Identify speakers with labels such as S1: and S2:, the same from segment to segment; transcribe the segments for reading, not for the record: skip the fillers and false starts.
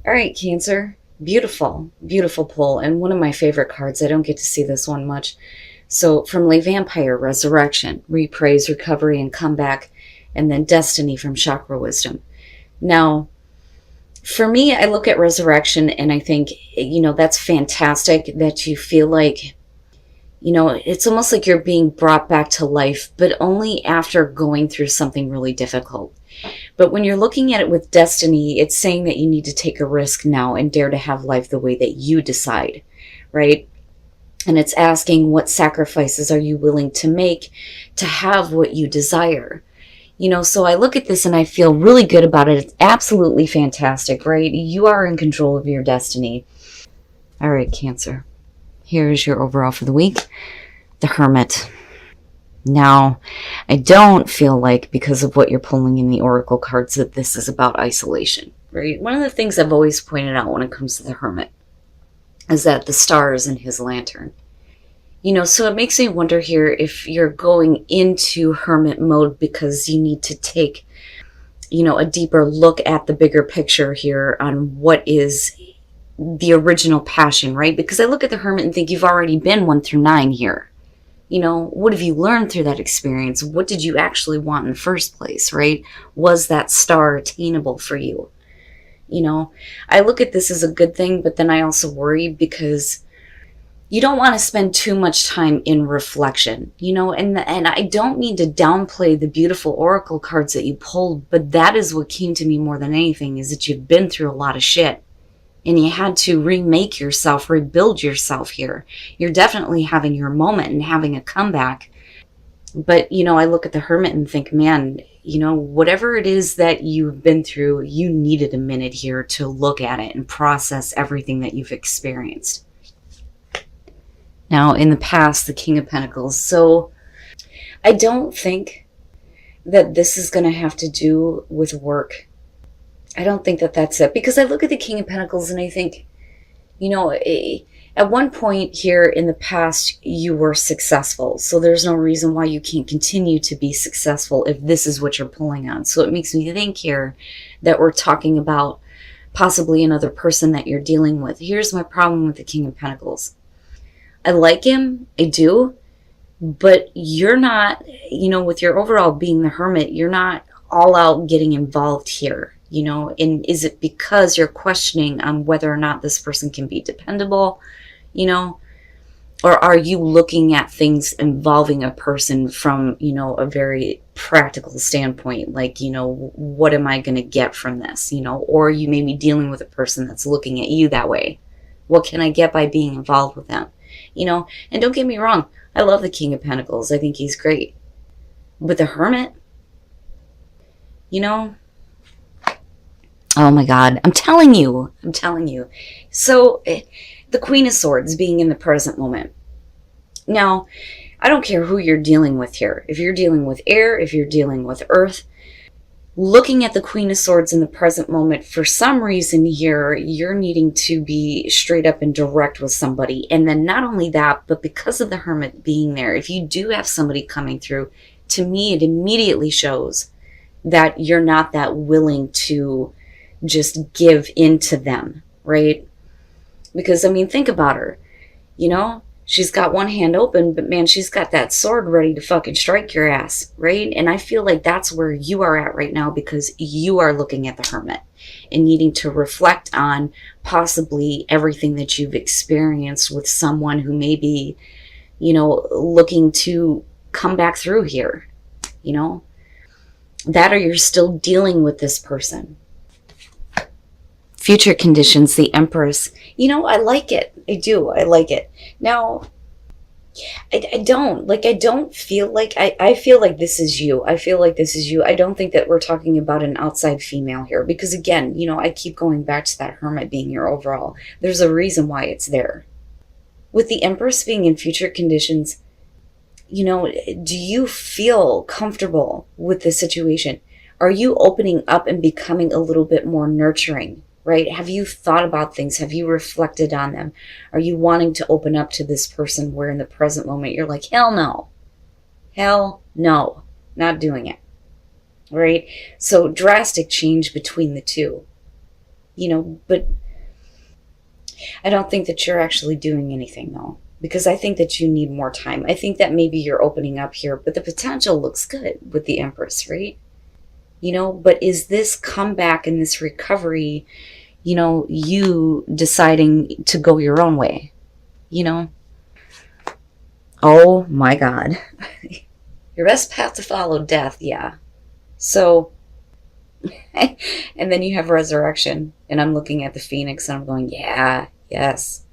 S1: All right, Cancer. Beautiful, beautiful pull. And one of my favorite cards. I don't get to see this one much. So from Le Vampire, Resurrection, Repraise, Recovery, and Comeback. And then Destiny from Chakra Wisdom. Now, for me, I look at Resurrection and I think, that's fantastic that you feel like, it's almost like you're being brought back to life, but only after going through something really difficult. But when you're looking at it with Destiny, it's saying that you need to take a risk now and dare to have life the way that you decide, right? And it's asking, what sacrifices are you willing to make to have what you desire? So I look at this and I feel really good about it. It's absolutely fantastic, right? You are in control of your destiny. All right, Cancer. Here's your overall for the week. The Hermit. Now, I don't feel like, because of what you're pulling in the Oracle cards, that this is about isolation, right? One of the things I've always pointed out when it comes to the Hermit is that the star is in his lantern. So it makes me wonder here if you're going into Hermit mode because you need to take, a deeper look at the bigger picture here on what is the original passion, right? Because I look at the Hermit and think you've already been 1 through 9 here. What have you learned through that experience? What did you actually want in the first place, right? Was that star attainable for you? I look at this as a good thing, but then I also worry because you don't want to spend too much time in reflection, and I don't mean to downplay the beautiful oracle cards that you pulled, but that is what came to me more than anything, is that you've been through a lot of shit and you had to remake yourself, rebuild yourself here. You're definitely having your moment and having a comeback. But, I look at the Hermit and think, man, whatever it is that you've been through, you needed a minute here to look at it and process everything that you've experienced. Now, in the past, the King of Pentacles. So I don't think that this is going to have to do with work. I don't think that that's it. Because I look at the King of Pentacles and I think, at one point here in the past, you were successful. So there's no reason why you can't continue to be successful if this is what you're pulling on. So it makes me think here that we're talking about possibly another person that you're dealing with. Here's my problem with the King of Pentacles. I like him, I do, but you're not, with your overall being the Hermit, you're not all out getting involved here, and is it because you're questioning on whether or not this person can be dependable, or are you looking at things involving a person from, a very practical standpoint, like, what am I going to get from this, or you may be dealing with a person that's looking at you that way. What can I get by being involved with them? And don't get me wrong, I love the King of Pentacles. I think he's great. But the Hermit, oh my God, I'm telling you. So the Queen of Swords being in the present moment. Now, I don't care who you're dealing with here. If you're dealing with air, if you're dealing with earth, looking at the Queen of Swords in the present moment, for some reason here, you're needing to be straight up and direct with somebody. And then not only that, but because of the Hermit being there, if you do have somebody coming through, to me, it immediately shows that you're not that willing to just give in to them, right? Because, think about her, she's got one hand open, but man, she's got that sword ready to fucking strike your ass, right? And I feel like that's where you are at right now, because you are looking at the Hermit and needing to reflect on possibly everything that you've experienced with someone who may be, looking to come back through here, that, or you're still dealing with this person. Future conditions, the Empress. I like it. I do. I like it. Now, I don't feel like, I feel like this is you. I feel like this is you. I don't think that we're talking about an outside female here. Because again, I keep going back to that Hermit being your overall. There's a reason why it's there. With the Empress being in future conditions, do you feel comfortable with the situation? Are you opening up and becoming a little bit more nurturing? Right? Have you thought about things? Have you reflected on them? Are you wanting to open up to this person where in the present moment you're like, hell no, not doing it, right? So drastic change between the two. But I don't think that you're actually doing anything though, because I think that you need more time. I think that maybe you're opening up here, but the potential looks good with the Empress, right? But is this comeback and this recovery, you deciding to go your own way, Oh my God. Your best path to follow, death, yeah. So, and then you have resurrection, and I'm looking at the Phoenix and I'm going, yeah, yes,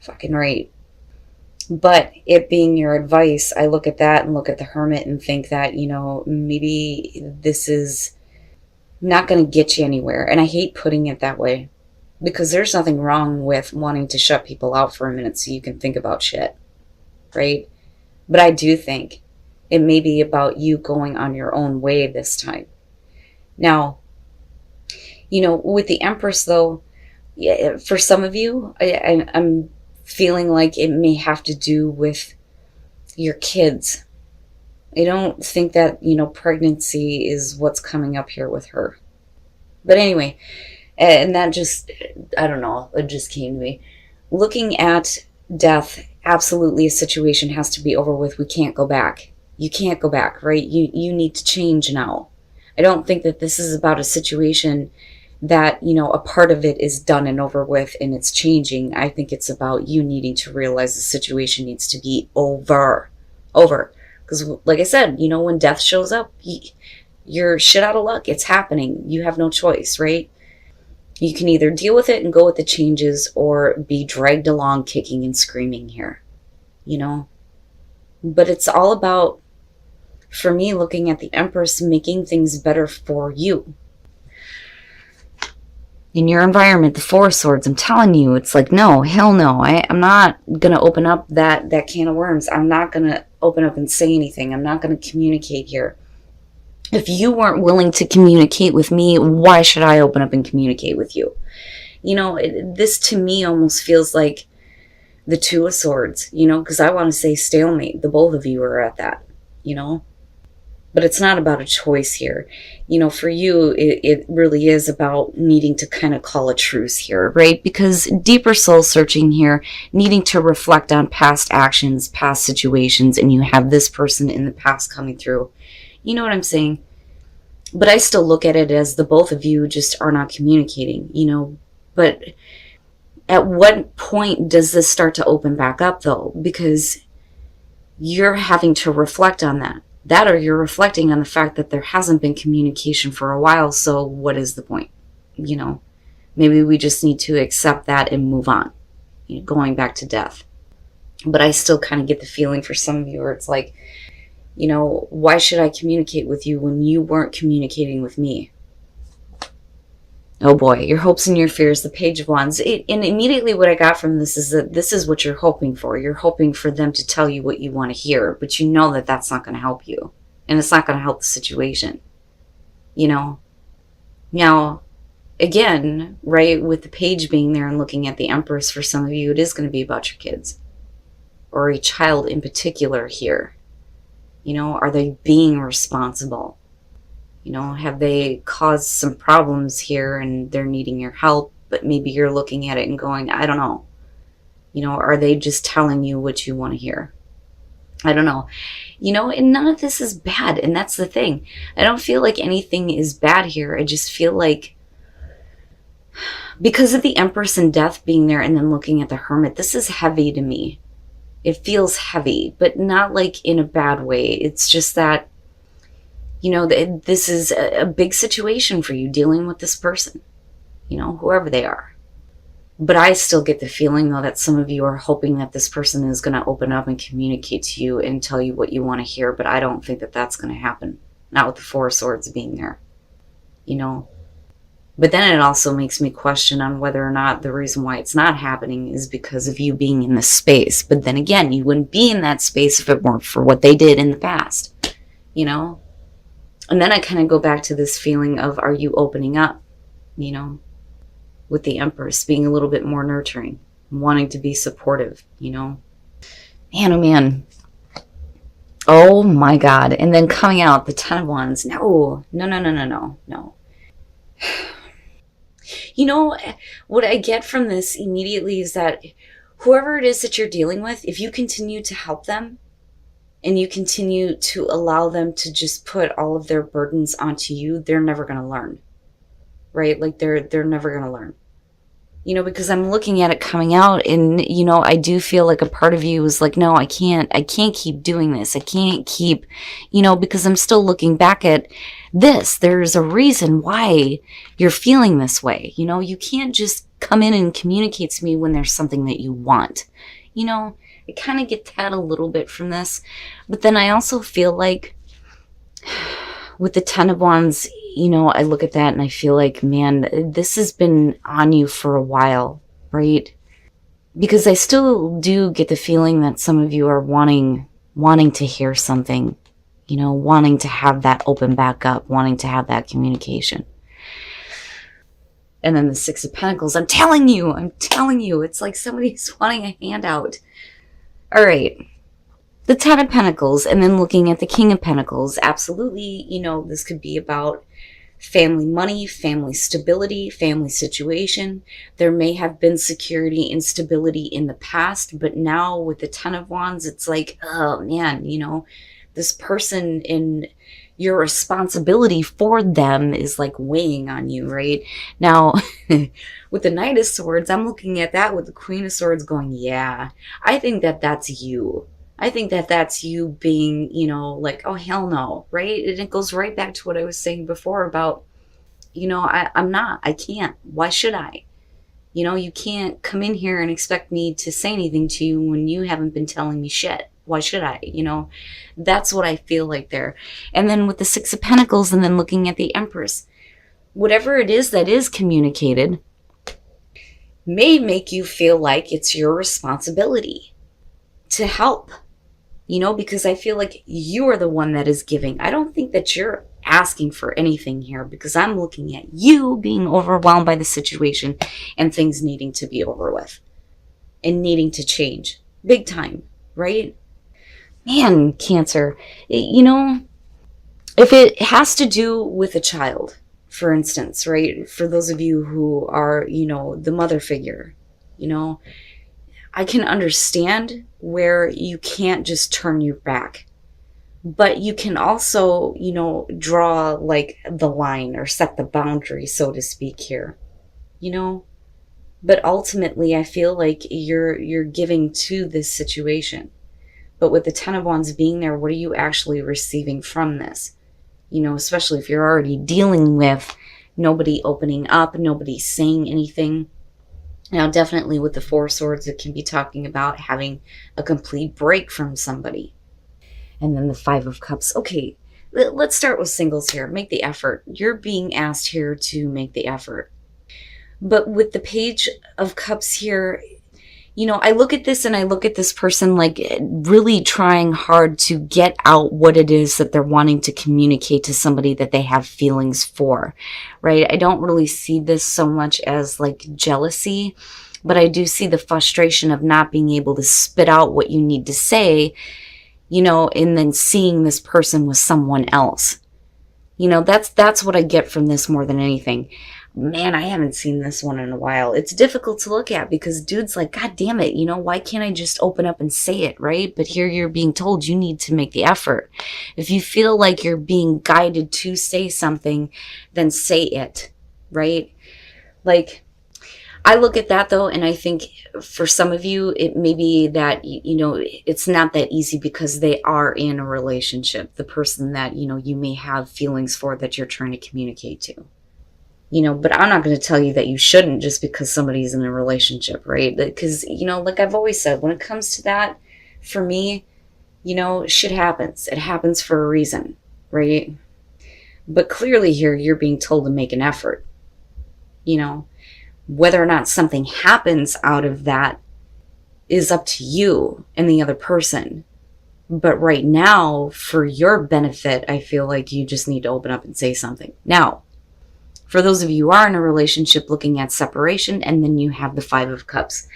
S1: fucking right. But it being your advice, I look at that and look at the Hermit and think that, maybe this is not going to get you anywhere. And I hate putting it that way, because there's nothing wrong with wanting to shut people out for a minute so you can think about shit, right? But I do think it may be about you going on your own way this time. Now, with the Empress though, yeah, for some of you, I'm feeling like it may have to do with your kids. I don't think that, pregnancy is what's coming up here with her. But anyway, and that just, I don't know, it just came to me. Looking at death, absolutely a situation has to be over with. We can't go back. You can't go back, right? You need to change now. I don't think that this is about a situation that, a part of it is done and over with and it's changing. I think it's about you needing to realize the situation needs to be over. Because like I said, when death shows up, you're shit out of luck. It's happening. You have no choice, right? You can either deal with it and go with the changes or be dragged along kicking and screaming here, But it's all about, for me, looking at the Empress, making things better for you. In your environment, the Four of Swords, I'm telling you, it's like, no, hell no. I'm not going to open up that can of worms. I'm not going to open up and say anything. I'm not going to communicate here. If you weren't willing to communicate with me, why should I open up and communicate with you? This to me almost feels like the Two of Swords, because I want to say stalemate. The both of you are at that, But it's not about a choice here. For you, it really is about needing to kind of call a truce here, right? Because deeper soul searching here, needing to reflect on past actions, past situations, and you have this person in the past coming through. You know what I'm saying? But I still look at it as the both of you just are not communicating, But at what point does this start to open back up, though? Because you're having to reflect on that. That or you're reflecting on the fact that there hasn't been communication for a while, so what is the point? Maybe we just need to accept that and move on, going back to death. But I still kind of get the feeling for some of you where it's like, why should I communicate with you when you weren't communicating with me? Oh boy, your hopes and your fears, the Page of Wands. And immediately what I got from this is that this is what you're hoping for. You're hoping for them to tell you what you want to hear, but you know that that's not going to help you. And it's not going to help the situation. Now, again, right, with the Page being there and looking at the Empress, for some of you, it is going to be about your kids. Or a child in particular here. Are they being responsible? Have they caused some problems here and they're needing your help, but maybe you're looking at it and going, I don't know. Are they just telling you what you want to hear? I don't know. And none of this is bad. And that's the thing. I don't feel like anything is bad here. I just feel like because of the Empress and death being there and then looking at the Hermit, this is heavy to me. It feels heavy, but not like in a bad way. It's just that, this is a big situation for you dealing with this person, whoever they are. But I still get the feeling, though, that some of you are hoping that this person is going to open up and communicate to you and tell you what you want to hear. But I don't think that that's going to happen. Not with the Four of Swords being there, But then it also makes me question on whether or not the reason why it's not happening is because of you being in this space. But then again, you wouldn't be in that space if it weren't for what they did in the past, And then I kind of go back to this feeling of, are you opening up, with the Empress being a little bit more nurturing, wanting to be supportive, Man, oh man. Oh my God. And then coming out, the Ten of Wands. No. You know, what I get from this immediately is that whoever it is that you're dealing with, if you continue to help them and you continue to allow them to just put all of their burdens onto you, they're never going to learn, right? Like they're never going to learn. You know, because I'm looking at it coming out and, you know, I do feel like a part of you is like, no, I can't keep doing this. I can't keep, you know, because I'm still looking back at this. There's a reason why you're feeling this way. You know, you can't just come in and communicate to me when there's something that you want. You know, I kind of get that a little bit from this. But then I also feel like with the Ten of Wands, you know, I look at that and I feel like, man, this has been on you for a while, right? Because I still do get the feeling that some of you are wanting to hear something, you know, wanting to have that open back up, wanting to have that communication. And then the Six of Pentacles, I'm telling you, it's like somebody's wanting a handout. All right. The Ten of Pentacles, and then looking at the King of Pentacles, absolutely, you know, this could be about family money, family stability, family situation. There may have been security and stability in the past, but now with the Ten of Wands, it's like, oh man, you know, this person in your responsibility for them is like weighing on you, right? Now, with the Knight of Swords, I'm looking at that with the Queen of Swords going, yeah, I think that that's you. I think that that's you being, you know, like, oh, hell no, right? And it goes right back to what I was saying before about, you know, I can't. Why should I? You know, you can't come in here and expect me to say anything to you when you haven't been telling me shit. Why should I? You know, that's what I feel like there. And then with the Six of Pentacles and then looking at the Empress, whatever it is that is communicated may make you feel like it's your responsibility to help. You know, because I feel like you are the one that is giving. I don't think that you're asking for anything here because I'm looking at you being overwhelmed by the situation and things needing to be over with and needing to change big time, right? Man, Cancer, you know, if it has to do with a child, for instance, right? For those of you who are, you know, the mother figure, you know, I can understand where you can't just turn your back, but you can also, you know, draw like the line or set the boundary, so to speak here, you know, but ultimately I feel like you're giving to this situation. But with the Ten of Wands being there, what are you actually receiving from this? You know, especially if you're already dealing with nobody opening up, nobody saying anything. Now, definitely with the Four of Swords, it can be talking about having a complete break from somebody. And then the Five of Cups. Okay, let's start with singles here. Make the effort. You're being asked here to make the effort. But with the Page of Cups here, you know, I look at this and I look at this person like really trying hard to get out what it is that they're wanting to communicate to somebody that they have feelings for, right? I don't really see this so much as like jealousy, but I do see the frustration of not being able to spit out what you need to say, you know, and then seeing this person with someone else. You know, that's what I get from this more than anything. Man, I haven't seen this one in a while. It's difficult to look at because dude's like, God damn it, you know, why can't I just open up and say it, right? But here you're being told you need to make the effort. If you feel like you're being guided to say something, then say it, right? Like, I look at that though, and I think for some of you, it may be that, you know, it's not that easy because they are in a relationship, the person that, you know, you may have feelings for that you're trying to communicate to. You know, but I'm not going to tell you that you shouldn't just because somebody's in a relationship, right? Because, you know, like I've always said, when it comes to that, for me, you know, shit happens. It happens for a reason, right? But clearly here, you're being told to make an effort. You know, whether or not something happens out of that is up to you and the other person. But right now, for your benefit, I feel like you just need to open up and say something. Now, for those of you who are in a relationship looking at separation, and then you have the Five of Cups.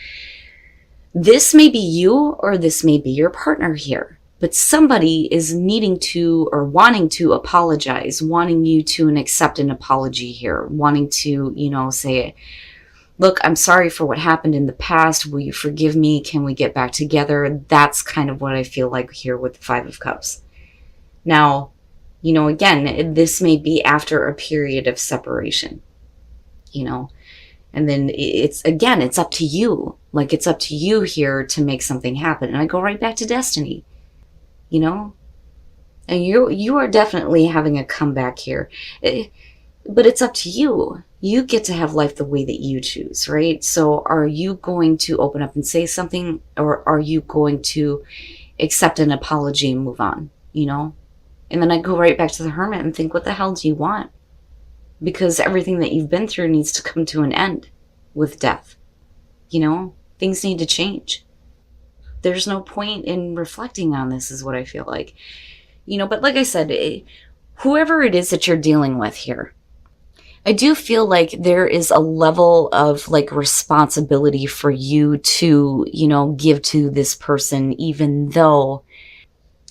S1: This may be you or this may be your partner here. But somebody is needing to or wanting to apologize, wanting you to accept an apology here, wanting to, you know, say, look, I'm sorry for what happened in the past. Will you forgive me? Can we get back together? That's kind of what I feel like here with the Five of Cups. Now, you know, again, this may be after a period of separation, you know, and then it's, again, it's up to you. Like, it's up to you here to make something happen. And I go right back to destiny, you know, and you are definitely having a comeback here, but it's up to you. You get to have life the way that you choose, right? So are you going to open up and say something, or are you going to accept an apology and move on, you know? And then I go right back to the Hermit and think, what the hell do you want? Because everything that you've been through needs to come to an end with death. You know, things need to change. There's no point in reflecting on this, is what I feel like. You know, but like I said, whoever it is that you're dealing with here, I do feel like there is a level of like responsibility for you to, you know, give to this person, even though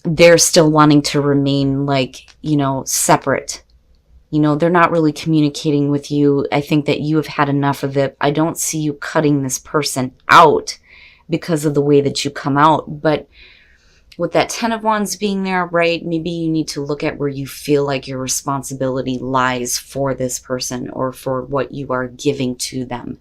S1: they're still wanting to remain like, you know, separate. You know, they're not really communicating with you. I think that you have had enough of it. I don't see you cutting this person out because of the way that you come out. But with that Ten of Wands being there, right, maybe you need to look at where you feel like your responsibility lies for this person or for what you are giving to them.